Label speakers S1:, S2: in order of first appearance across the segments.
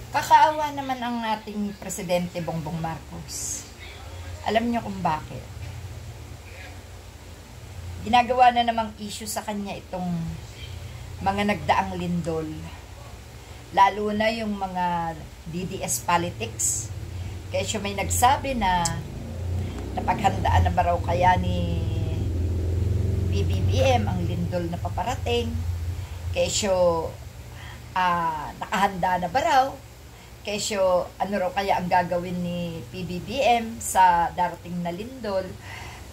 S1: Kakaawa naman ang ating Presidente Bongbong Marcos. Alam niyo kung bakit? Ginagawa na namang issue sa kanya itong mga nagdaang lindol. Lalo na yung mga DDS politics. Kaya siya may nagsabi na napaghandaan na ba raw kaya ni PBBM ang lindol na paparating. Kaya siya nakahanda na ba raw. Kesyo, ano raw kaya ang gagawin ni PBBM sa darating na lindol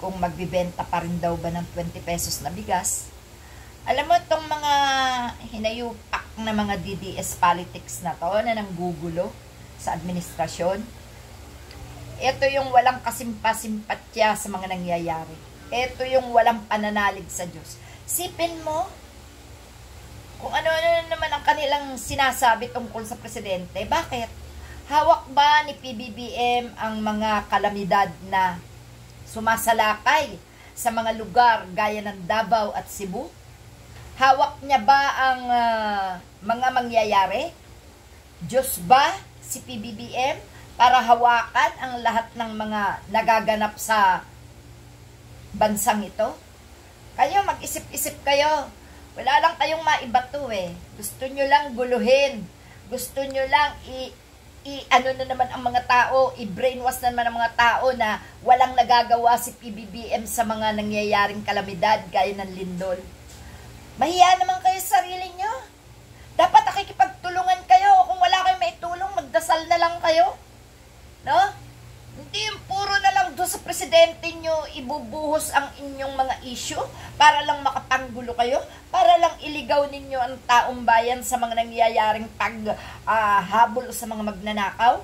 S1: kung magbibenta pa rin daw ba ng 20 pesos na bigas. Alam mo itong mga hinayupak na mga DDS politics na to na nanggugulo sa administrasyon. Ito yung walang kasimpa-simpatya sa mga nangyayari. Ito yung walang pananalig sa Diyos. Sipin mo, kung ano-ano naman ang kanilang sinasabi tungkol sa presidente, bakit? Hawak ba ni PBBM ang mga kalamidad na sumasalakay sa mga lugar gaya ng Davao at Cebu? Hawak niya ba ang mga mangyayari? Diyos ba si PBBM para hawakan ang lahat ng mga nagaganap sa bansang ito? Kayo, mag-isip-isip kayo. Wala lang kayong maibato eh. Gusto nyo lang guluhin. Gusto nyo lang ano na naman ang mga tao, i-brainwash na naman ang mga tao na walang nagagawa si PBBM sa mga nangyayaring kalamidad gaya ng lindol. Mahiya naman kayo sa sarili nyo. Dapat nakikipagtulungan kayo. Kung wala kayong maitulong, magdasal na lang kayo. No? Hindi yung puro na lang doon sa presidente nyo ibubuhos ang inyong mga issue para lang makapanggulo kayo, para lang iligaw ninyo ang taong bayan sa mga nangyayaring paghabol sa mga magnanakaw.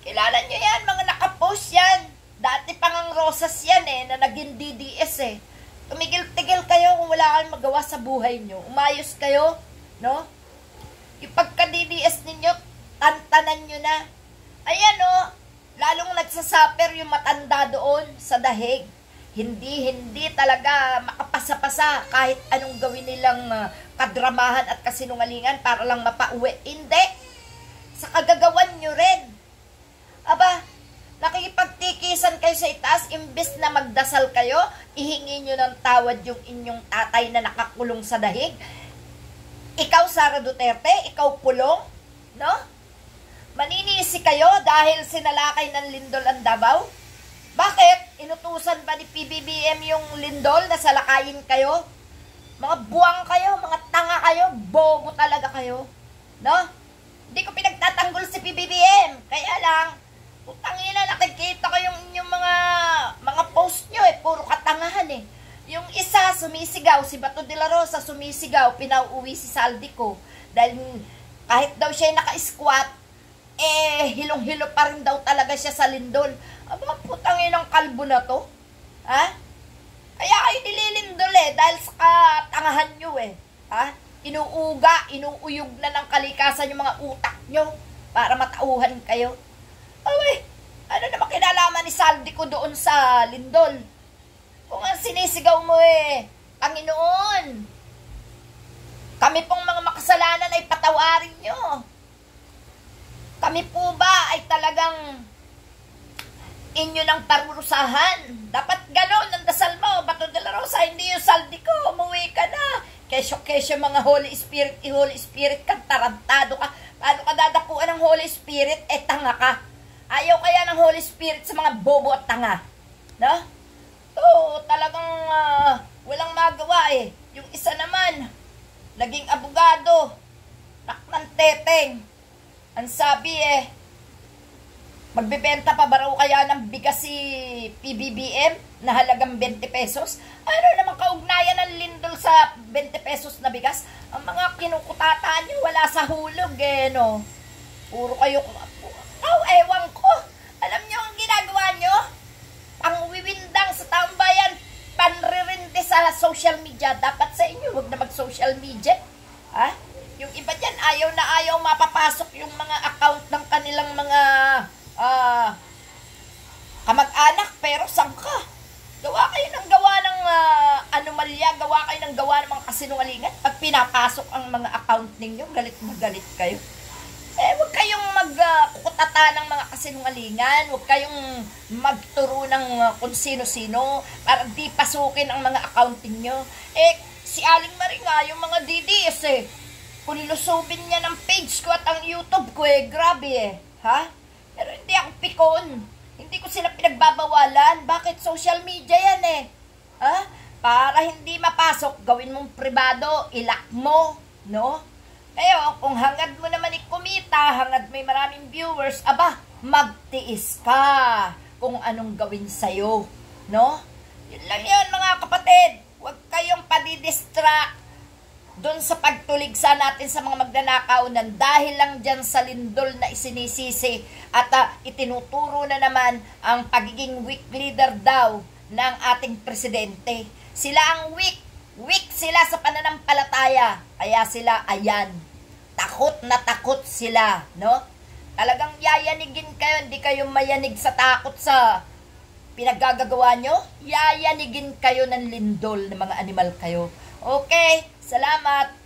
S1: Kilala nyo yan, mga nakapost yan. Dati pang ang Rosas yan na naging DDS Tumigil-tigil kayo kung wala kayong magawa sa buhay nyo. Umayos kayo, no? Yung pagka-DDS ninyo, tantanan nyo na. Ayan lalong nagsasaper yung matanda doon sa dahig. Hindi talaga makapasa-pasa kahit anong gawin nilang kadramahan at kasinungalingan para lang mapauwi. Hindi. Sa kagagawan nyo rin. Aba, nakikipagtikisan kayo sa itaas, imbes na magdasal kayo, ihingi nyo ng tawad yung inyong tatay na nakakulong sa dahig. Ikaw, Sara Duterte, ikaw pulong, no? Maninisi kayo dahil sinalakay ng lindol ang Davao? Bakit? Inutusan ba ni PBBM yung lindol na salakayin kayo? Mga buwang kayo, mga tanga kayo, bobo talaga kayo. No? Hindi ko pinagtatanggol si PBBM. Kaya lang, putangina, nakikita ko yung inyong mga post nyo puro katangahan Yung isa, sumisigaw, si Bato de la Rosa, sumisigaw, pinauwi si Saldico. Dahil kahit daw siya naka-squat, hilong-hilo pa rin daw talaga siya sa lindol. Aba, putangin ng kalbo na to. Ha? Kaya kayo nililindol dahil sa katangahan nyo Ha? Inuuyog na ng kalikasan yung mga utak nyo para matauhan kayo. Ay, ano naman kinalaman ni Saldico doon sa lindol? Kung ang sinisigaw mo Panginoon, kami pong mga makasalanan ay patawarin nyo. Kami po ba ay talagang inyo ng parurusahan? Dapat gano'n ang dasal mo, Bato de la Rosa, hindi yung Saldico, umuwi ka na. Kesyo mga Holy Spirit ka, tarantado ka. Paano ka dadapuan ng Holy Spirit? Tanga ka. Ayaw kaya ng Holy Spirit sa mga bobo at tanga. No? Talagang walang magawa Yung isa naman, naging abogado, nakman teteng. Ang sabi magbebenta pa ba raw kaya ng bigas si PBBM na halagang 20 pesos? Ano naman kaugnayan ng lindol sa 20 pesos na bigas? Ang mga kinukutata nyo wala sa hulog no? Puro kayo, ewan ko. Alam nyo ang ginagawa nyo? Pangwiwindang sa taong bayan, panririndi sa social media. Dapat sa inyo, huwag na mag-social media. Yung iba dyan, ayaw na ayaw mapapasok yung mga account ng kanilang mga kamag-anak. Pero saan ka? Gawa kayo ng gawa ng anomalya, gawa kayo ng gawa ng mga kasinungalingan. Pag pinapasok ang mga account ninyo, galit na galit kayo. magtata ng mga kasinungalingan. Huwag kayong magturo ng kung sino-sino para di pasukin ang mga accounting nyo. Si Aling Marie nga, yung mga DDS kung lusubin niya ng page ko at ang YouTube ko grabe ha? Pero hindi ako pikon. Hindi ko sila pinagbabawalan. Bakit? Social media yan ha? Para hindi mapasok, gawin mong pribado, ilak mo, no? Kaya kung hangad mo naman kumita, hangad may maraming viewers, magtiis ka kung anong gawin sa'yo, no? Yun lang yan mga kapatid. Huwag kayong padidistract doon sa pagtuligsa natin sa mga magnanakaunan dahil lang dyan sa lindol na isinisisi at itinuturo na naman ang pagiging weak leader daw ng ating presidente. Sila ang weak sila sa pananampalataya, kaya sila ayan, takot na takot sila, no? Talagang yayanigin kayo, hindi kayo mayanig sa takot sa pinaggagawa nyo, yayanigin kayo ng lindol ng mga animal kayo. Okay, salamat.